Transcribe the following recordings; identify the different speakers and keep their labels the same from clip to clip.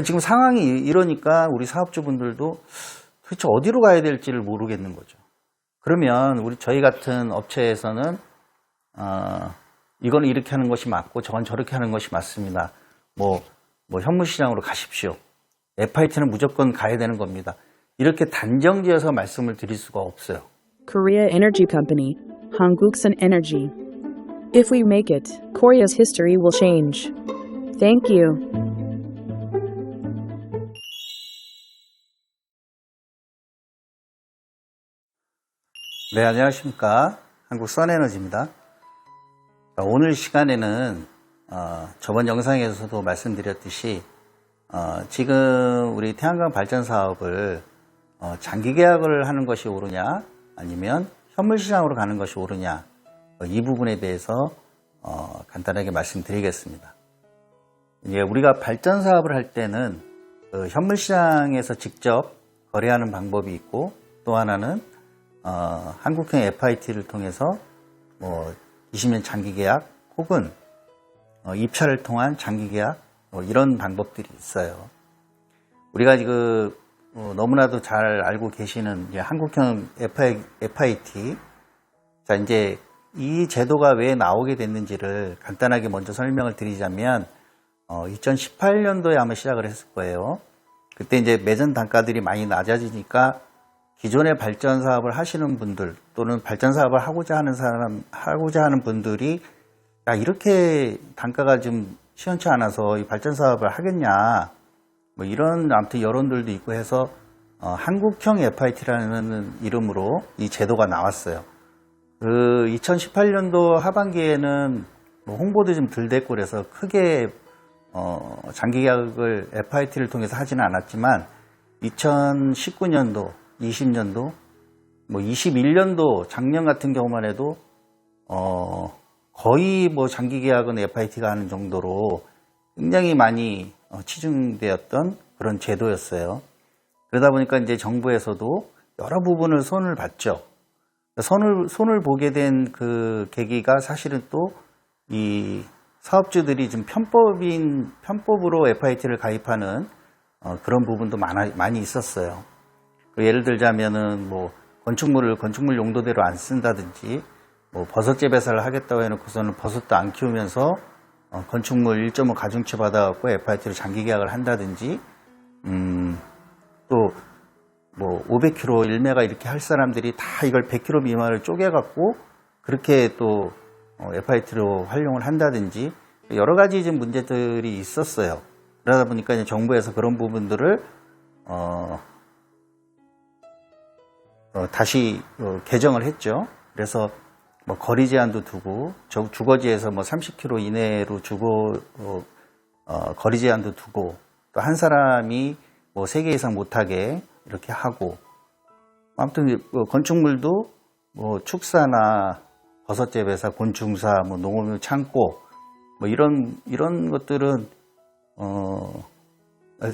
Speaker 1: 지금 상황이 이러니까 우리 사업주분들도 도대체 어디로 가야 될지를 모르겠는 거죠. 그러면 저희 같은 업체에서는 이거는 이렇게 하는 것이 맞고 저건 저렇게 하는 것이 맞습니다. 뭐 현물시장으로 가십시오. FIT는 무조건 가야 되는 겁니다. 이렇게 단정지어서 말씀을 드릴 수가 없어요.
Speaker 2: Korea Energy Company, Hanguksan Energy. If we make it, Korea's history will change. Thank you.
Speaker 1: 네, 안녕하십니까. 한국 선에너지입니다. 오늘 시간에는 저번 영상에서도 말씀드렸듯이 지금 우리 태양광 발전 사업을 장기 계약을 하는 것이 옳으냐 아니면 현물 시장으로 가는 것이 옳으냐 이 부분에 대해서 간단하게 말씀드리겠습니다. 이제 우리가 발전 사업을 할 때는 현물 시장에서 직접 거래하는 방법이 있고 또 하나는 한국형 FIT를 통해서 20년 장기 계약 혹은 입찰을 통한 장기 계약 이런 방법들이 있어요. 우리가 지금 너무나도 잘 알고 계시는 이제 한국형 FIT. 자, 이제 이 제도가 왜 나오게 됐는지를 간단하게 먼저 설명을 드리자면 2018년도에 아마 시작을 했을 거예요. 그때 이제 매전 단가들이 많이 낮아지니까 기존의 발전 사업을 하시는 분들 또는 발전 사업을 하고자 하는 분들이 야, 이렇게 단가가 좀 시원치 않아서 이 발전 사업을 하겠냐 이런 아무튼 여론들도 있고 해서 한국형 FIT라는 이름으로 이 제도가 나왔어요. 그 2018년도 하반기에는 홍보도 좀 덜 됐고 그래서 크게 장기 계약을 FIT를 통해서 하지는 않았지만 2019년도, 20년도, 21년도 작년 같은 경우만 해도 거의 장기 계약은 FIT가 하는 정도로 굉장히 많이 치중되었던 그런 제도였어요. 그러다 보니까 이제 정부에서도 여러 부분을 손을 봤죠. 손을 보게 된 그 계기가 사실은 또 이 사업주들이 좀 편법으로 FIT를 가입하는 그런 부분도 많이 있었어요. 예를 들자면은 건축물 용도대로 안 쓴다든지 버섯 재배사를 하겠다고 해놓고서는 버섯도 안 키우면서 건축물 1.5 가중치 받아갖고 FIT로 장기 계약을 한다든지 또 500km 1메가 이렇게 할 사람들이 다 이걸 100km 미만을 쪼개갖고 그렇게 또 FIT로 활용을 한다든지 여러 가지 좀 문제들이 있었어요. 그러다 보니까 이제 정부에서 그런 부분들을 다시 개정을 했죠. 그래서 거리 제한도 두고 주거지에서 30km 이내로 거리 제한도 두고 또 한 사람이 3개 이상 못하게 이렇게 하고 아무튼 건축물도 축사나 버섯 재배사, 곤충사, 농업용 창고 이런 것들은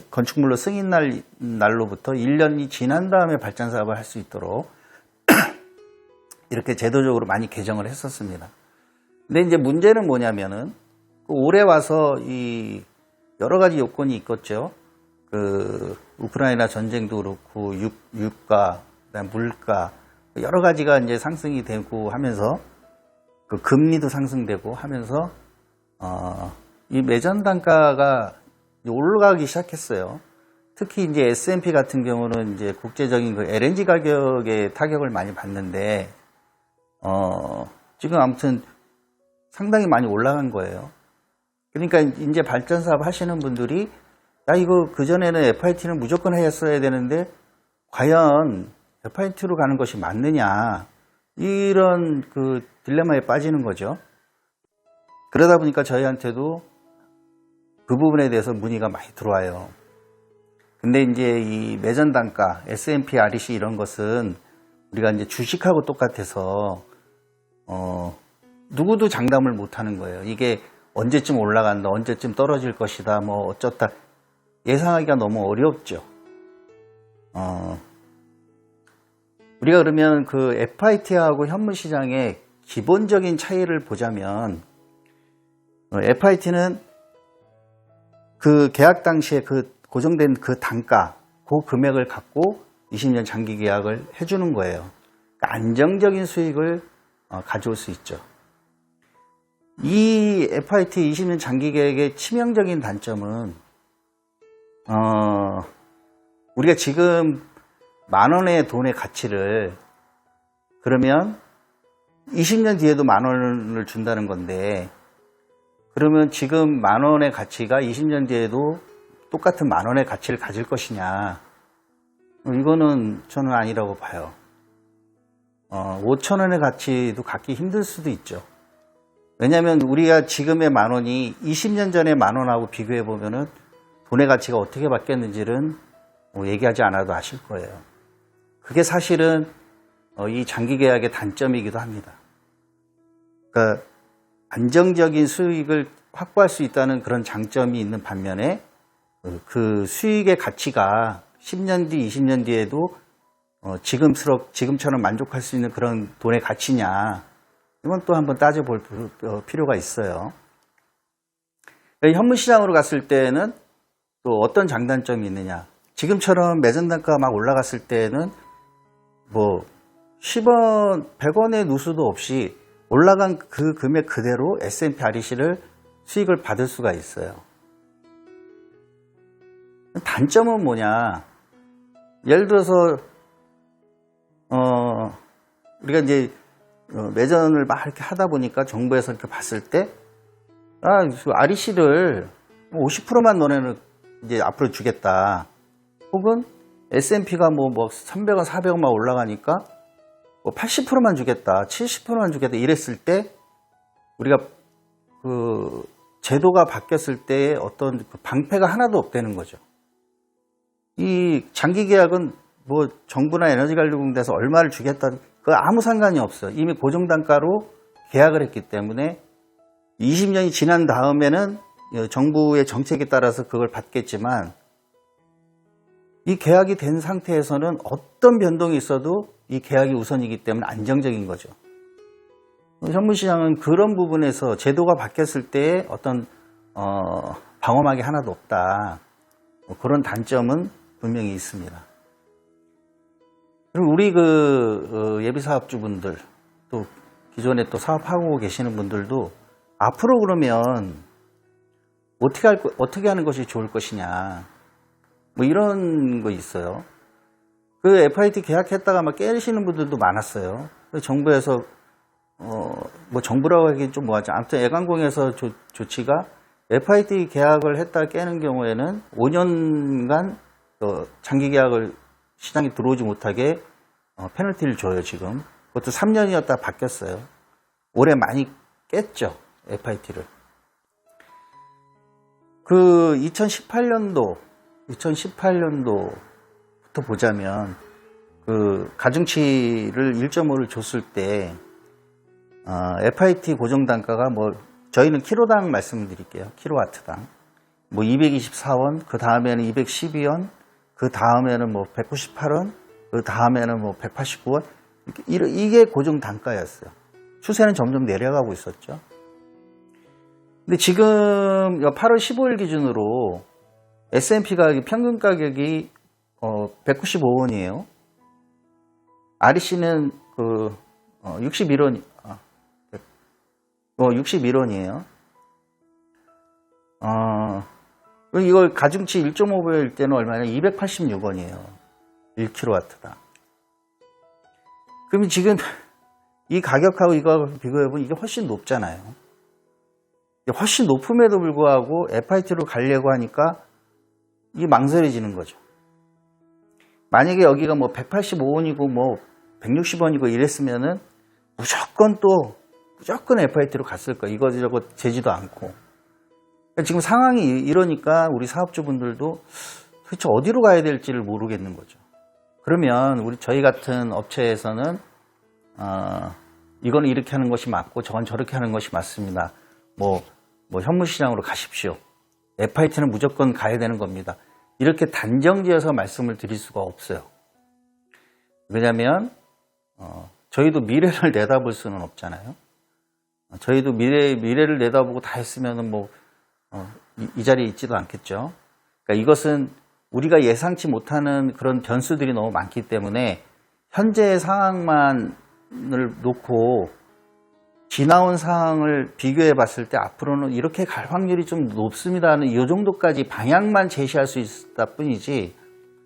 Speaker 1: 건축물로 승인 날로부터 1년이 지난 다음에 발전 사업을 할 수 있도록 이렇게 제도적으로 많이 개정을 했었습니다. 근데 이제 문제는 뭐냐면은 올해 와서 이 여러 가지 요건이 있겠죠. 우크라이나 전쟁도 그렇고 유가, 그다음 물가 여러 가지가 이제 상승이 되고 하면서 금리도 상승되고 하면서 이 매전 단가가 올라가기 시작했어요. 특히 이제 S&P 같은 경우는 이제 국제적인 LNG 가격에 타격을 많이 받는데 지금 아무튼 상당히 많이 올라간 거예요. 그러니까 이제 발전 사업 하시는 분들이 야, 이거 그전에는 FIT는 무조건 했어야 되는데 과연 FIT로 가는 것이 맞느냐 이런 딜레마에 빠지는 거죠. 그러다 보니까 저희한테도 그 부분에 대해서 문의가 많이 들어와요. 근데 이제 이 매전 단가, S&P, REC 이런 것은 우리가 이제 주식하고 똑같아서 누구도 장담을 못 하는 거예요. 이게 언제쯤 올라간다, 언제쯤 떨어질 것이다, 어쩌다 예상하기가 너무 어렵죠. 우리가 그러면 FIT하고 현물 시장의 기본적인 차이를 보자면 FIT는 계약 당시에 고정된 그 단가, 그 금액을 갖고 20년 장기 계약을 해주는 거예요. 그러니까 안정적인 수익을 가져올 수 있죠. 이 FIT 20년 장기 계약의 치명적인 단점은 우리가 지금 10,000원의 돈의 가치를 그러면 20년 뒤에도 10,000원을 준다는 건데, 그러면 지금 10,000원의 가치가 20년 뒤에도 똑같은 10,000원의 가치를 가질 것이냐? 이거는 저는 아니라고 봐요. 5,000원의 가치도 갖기 힘들 수도 있죠. 왜냐하면 우리가 지금의 10,000원이 20년 전의 10,000원하고 비교해 보면은 돈의 가치가 어떻게 바뀌었는지는 얘기하지 않아도 아실 거예요. 그게 사실은 이 장기 계약의 단점이기도 합니다. 그러니까 안정적인 수익을 확보할 수 있다는 그런 장점이 있는 반면에 그 수익의 가치가 10년 뒤, 20년 뒤에도 지금처럼 만족할 수 있는 그런 돈의 가치냐, 이건 또 한번 따져볼 필요가 있어요. 현물 시장으로 갔을 때는 또 어떤 장단점이 있느냐. 지금처럼 매전 단가가 막 올라갔을 때는 뭐 10원, 100원의 누수도 없이 올라간 그 금액 그대로 S&P REC를 수익을 받을 수가 있어요. 단점은 뭐냐? 예를 들어서 우리가 이제 매전을 막 이렇게 하다 보니까 정부에서 이렇게 봤을 때 REC를 50%만 너네는 이제 앞으로 주겠다. 혹은 S&P가 뭐 300원, 400원만 올라가니까 80%만 주겠다, 70%만 주겠다 이랬을 때 우리가 그 제도가 바뀌었을 때의 어떤 그 방패가 하나도 없다는 거죠. 이 장기 계약은 뭐 정부나 에너지관리공단에서 얼마를 주겠다, 그 아무 상관이 없어요. 이미 고정 단가로 계약을 했기 때문에 20년이 지난 다음에는 정부의 정책에 따라서 그걸 받겠지만, 이 계약이 된 상태에서는 어떤 변동이 있어도 이 계약이 우선이기 때문에 안정적인 거죠. 현물시장은 그런 부분에서 제도가 바뀌었을 때 어떤 방어막이 하나도 없다, 그런 단점은 분명히 있습니다. 그리고 우리 예비사업주분들, 또 기존에 또 사업하고 계시는 분들도 앞으로 그러면 어떻게 하는 것이 좋을 것이냐, 뭐 이런 거 있어요. 그 FIT 계약했다가 막 깨시는 분들도 많았어요. 정부에서 뭐 정부라고 하기엔 좀 뭐하죠. 아무튼 애관공에서 조치가 FIT 계약을 했다가 깨는 경우에는 5년간 장기 계약을 시장에 들어오지 못하게 페널티를 줘요. 지금 그것도 3년이었다 바뀌었어요. 올해 많이 깼죠, FIT를. 그 2018년도부터 보자면 그 가중치를 1.5를 줬을 때 FIT 고정 단가가 뭐 저희는 키로당 말씀드릴게요. 킬로와트당 뭐 224원, 그 다음에는 212원, 그 다음에는 뭐 198원, 그 다음에는 뭐 189원, 이게 고정 단가였어요. 추세는 점점 내려가고 있었죠. 근데 지금 8월 15일 기준으로 S&P가 평균 가격이 195원이에요. REC는 61원이에요. 이걸 가중치 1.5배일 때는 얼마냐? 286원이에요. 1kW당. 그럼 지금 이 가격하고 이거 비교해보면 이게 훨씬 높잖아요. 훨씬 높음에도 불구하고 FIT로 가려고 하니까 이게 망설여지는 거죠. 만약에 여기가 뭐 185원이고 뭐 160원이고 이랬으면은 무조건 FIT로 갔을 거예요. 이거저거 재지도 않고. 지금 상황이 이러니까 우리 사업주분들도 도대체 어디로 가야 될지를 모르겠는 거죠. 그러면 저희 같은 업체에서는 이거는 이렇게 하는 것이 맞고 저건 저렇게 하는 것이 맞습니다. 뭐 현물시장으로 가십시오. FIT는 무조건 가야 되는 겁니다. 이렇게 단정지어서 말씀을 드릴 수가 없어요. 왜냐하면 저희도 미래를 내다볼 수는 없잖아요. 저희도 미래를 내다보고 다 했으면은 이 자리에 있지도 않겠죠. 그러니까 이것은 우리가 예상치 못하는 그런 변수들이 너무 많기 때문에 현재의 상황만을 놓고 지나온 상황을 비교해 봤을 때 앞으로는 이렇게 갈 확률이 좀 높습니다는 이 정도까지 방향만 제시할 수 있다 뿐이지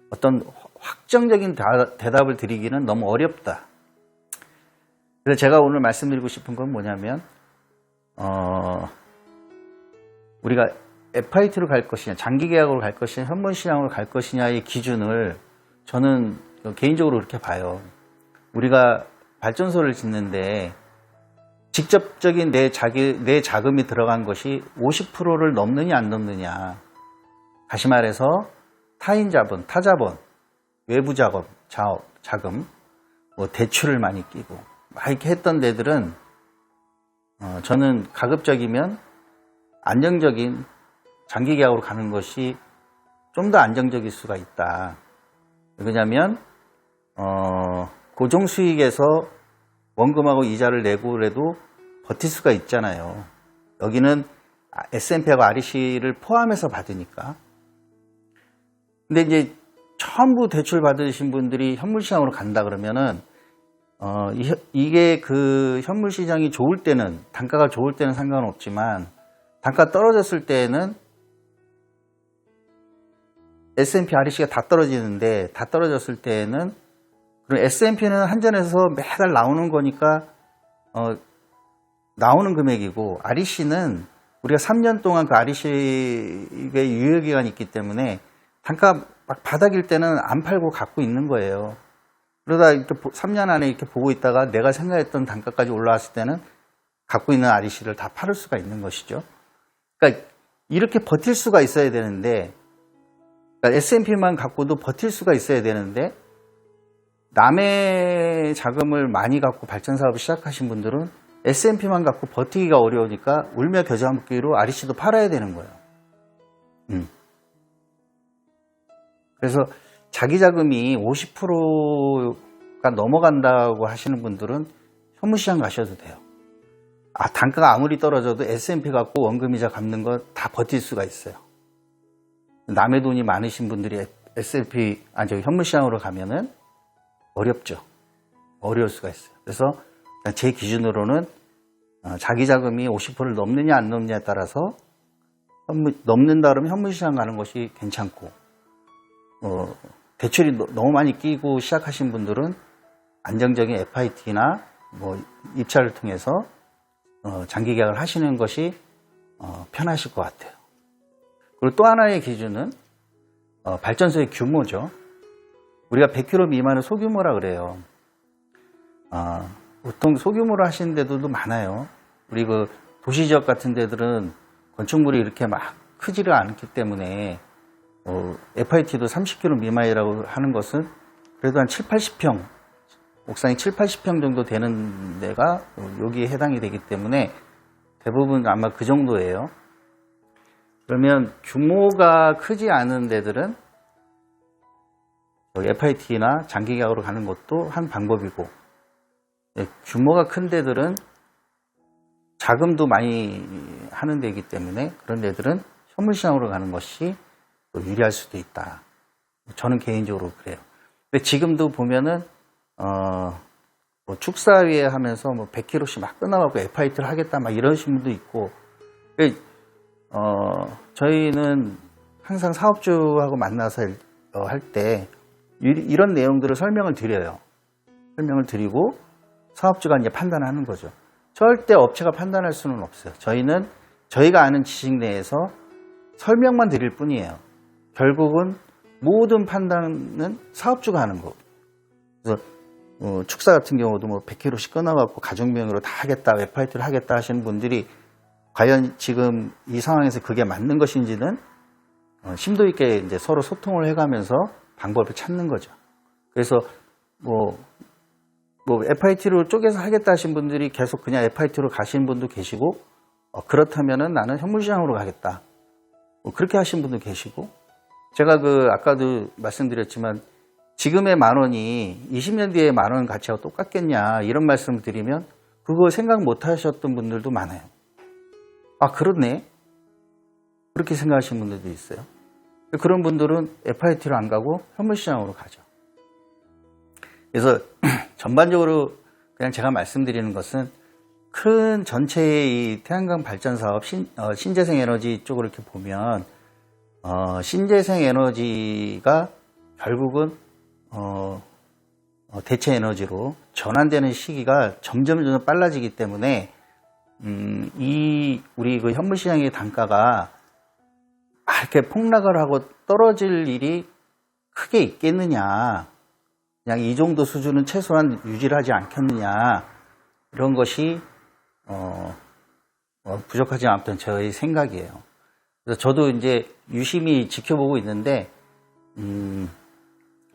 Speaker 1: 어떤 확정적인 대답을 드리기는 너무 어렵다. 그래서 제가 오늘 말씀드리고 싶은 건 뭐냐면 우리가 FIT로 갈 것이냐, 장기 계약으로 갈 것이냐, 현물 시장으로 갈 것이냐의 기준을 저는 개인적으로 그렇게 봐요. 우리가 발전소를 짓는데 직접적인 내 자금이 들어간 것이 50%를 넘느냐 안 넘느냐. 다시 말해서 타인 자본, 타자본, 외부 자금, 뭐 대출을 많이 끼고 막 이렇게 했던 데들은 저는 가급적이면 안정적인 장기 계약으로 가는 것이 좀 더 안정적일 수가 있다. 왜냐하면 고정 수익에서 원금하고 이자를 내고 그래도 버틸 수가 있잖아요. 여기는 S&P하고 REC를 포함해서 받으니까. 근데 이제 전부 대출 받으신 분들이 현물 시장으로 간다 그러면은 이게 그 현물 시장이 좋을 때는, 단가가 좋을 때는 상관없지만 단가 떨어졌을 때는 S&P, REC가 다 떨어지는데, 다 떨어졌을 때는 그럼 S&P는 한전에서 매달 나오는 거니까 나오는 금액이고, REC는 우리가 3년 동안 그 REC의 유효기간이 있기 때문에 단가 막 바닥일 때는 안 팔고 갖고 있는 거예요. 그러다 이렇게 3년 안에 이렇게 보고 있다가 내가 생각했던 단가까지 올라왔을 때는 갖고 있는 REC를 다 팔을 수가 있는 것이죠. 그러니까 이렇게 버틸 수가 있어야 되는데, 그러니까 S&P만 갖고도 버틸 수가 있어야 되는데, 남의 자금을 많이 갖고 발전 사업을 시작하신 분들은 S&P만 갖고 버티기가 어려우니까 울며 겨자 먹기로 REC도 팔아야 되는 거예요. 그래서 자기 자금이 50%가 넘어간다고 하시는 분들은 현물시장 가셔도 돼요. 단가가 아무리 떨어져도 S&P 갖고 원금이자 갚는 거 다 버틸 수가 있어요. 남의 돈이 많으신 분들이 현물시장으로 가면은 어렵죠. 어려울 수가 있어요. 그래서 제 기준으로는 자기 자금이 50%를 넘느냐 안 넘느냐에 따라서 넘는다 그러면 현물시장 가는 것이 괜찮고, 대출이 너무 많이 끼고 시작하신 분들은 안정적인 FIT나 뭐 입찰을 통해서 장기 계약을 하시는 것이 편하실 것 같아요. 그리고 또 하나의 기준은 발전소의 규모죠. 우리가 100kW 미만은 소규모라 그래요. 보통 소규모로 하시는 데들도 많아요. 우리 그 도시지역 같은 데들은 건축물이 이렇게 막 크지를 않기 때문에 FIT도 30kW 미만이라고 하는 것은 그래도 한 7, 80평, 옥상이 7, 80평 정도 되는 데가 여기에 해당이 되기 때문에 대부분 아마 그 정도예요. 그러면 규모가 크지 않은 데들은 FIT나 장기 계약으로 가는 것도 한 방법이고, 규모가 큰 데들은 자금도 많이 하는 데이기 때문에 그런 데들은 현물시장으로 가는 것이 유리할 수도 있다. 저는 개인적으로 그래요. 근데 지금도 보면은 뭐 축사위에 하면서 뭐 100kg씩 막 끊어갖고 FIT를 하겠다 막 이러신 분도 있고, 저희는 항상 사업주하고 만나서 할 때 이런 내용들을 설명을 드려요. 설명을 드리고 사업주가 이제 판단하는 거죠. 절대 업체가 판단할 수는 없어요. 저희는 저희가 아는 지식 내에서 설명만 드릴 뿐이에요. 결국은 모든 판단은 사업주가 하는 거고. 그래서 축사 같은 경우도 뭐 100kg씩 끊어갖고 가족명의로 다 하겠다, FIT를 하겠다 하시는 분들이 과연 지금 이 상황에서 그게 맞는 것인지는 심도 있게 이제 서로 소통을 해가면서 방법을 찾는 거죠. 그래서 뭐 FIT로 쪼개서 하겠다 하신 분들이 계속 그냥 FIT로 가시는 분도 계시고, 그렇다면은 나는 현물시장으로 가겠다. 그렇게 하신 분도 계시고, 제가 아까도 말씀드렸지만 지금의 10,000원이 20년 뒤에 10,000원 가치하고 똑같겠냐 이런 말씀을 드리면 그거 생각 못 하셨던 분들도 많아요. 그렇네. 그렇게 생각하시는 분들도 있어요. 그런 분들은 FIT로 안 가고 현물시장으로 가죠. 그래서 전반적으로 그냥 제가 말씀드리는 것은 큰 전체의 이 태양광 발전 사업 신재생 에너지 쪽으로 이렇게 보면 신재생 에너지가 결국은 대체 에너지로 전환되는 시기가 점점 빨라지기 때문에 우리 그 현물 시장의 단가가 이렇게 폭락을 하고 떨어질 일이 크게 있겠느냐, 그냥 이 정도 수준은 최소한 유지를 하지 않겠느냐, 이런 것이 부족하지 않던 저의 생각이에요. 그래서 저도 이제 유심히 지켜보고 있는데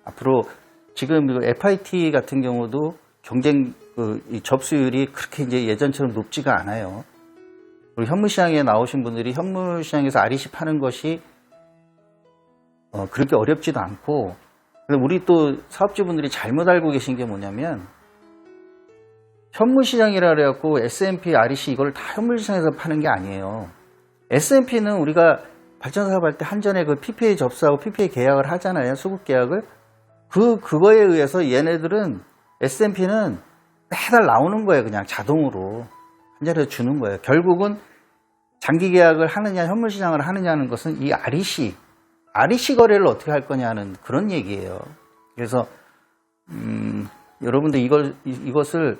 Speaker 1: 앞으로 지금 FIT 같은 경우도 경쟁 이 접수율이 그렇게 이제 예전처럼 높지가 않아요. 그리고 현물시장에 나오신 분들이 현물시장에서 REC 파는 것이 그렇게 어렵지도 않고, 우리 또 사업주분들이 잘못 알고 계신 게 뭐냐면 현물시장이라 그래갖고 S&P, REC 이걸 다 현물시장에서 파는 게 아니에요. S&P는 우리가 발전사업 할 때 한전에 그 PPA 접수하고 PPA 계약을 하잖아요. 수급 계약을. 그거에 의해서 얘네들은 S&P는 매달 나오는 거예요. 그냥 자동으로. 한 자리에 주는 거예요. 결국은 장기 계약을 하느냐, 현물 시장을 하느냐는 것은 이 REC 거래를 어떻게 할 거냐는 그런 얘기예요. 그래서, 여러분들 이것을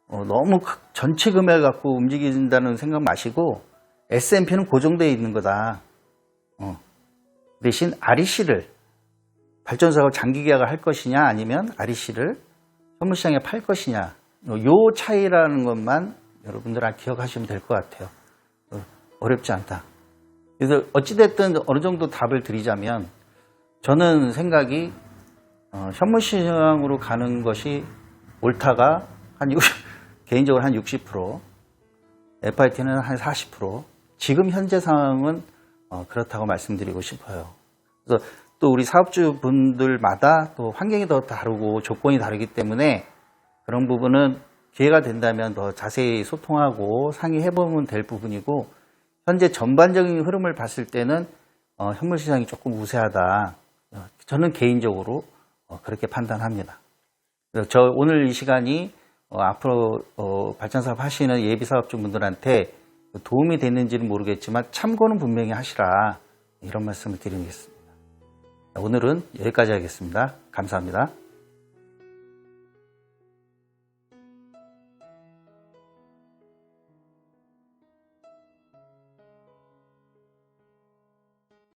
Speaker 1: 너무 전체 금액 갖고 움직인다는 생각 마시고 S&P는 고정되어 있는 거다. 대신 REC를 발전사가 장기 계약을 할 것이냐 아니면 REC를 현물시장에 팔 것이냐, 요 차이라는 것만 여러분들 기억하시면 될 것 같아요. 어렵지 않다. 그래서 어찌됐든 어느 정도 답을 드리자면 저는 생각이 현물시장으로 가는 것이 옳다가 개인적으로 한 60%, FIT는 한 40%, 지금 현재 상황은 그렇다고 말씀드리고 싶어요. 그래서 또 우리 사업주분들마다 또 환경이 더 다르고 조건이 다르기 때문에 그런 부분은 기회가 된다면 더 자세히 소통하고 상의해보면 될 부분이고, 현재 전반적인 흐름을 봤을 때는 현물시장이 조금 우세하다. 저는 개인적으로 그렇게 판단합니다. 그래서 저 오늘 이 시간이 앞으로 발전사업 하시는 예비사업주분들한테 도움이 됐는지는 모르겠지만 참고는 분명히 하시라, 이런 말씀을 드리겠습니다. 오늘은 여기까지 하겠습니다. 감사합니다.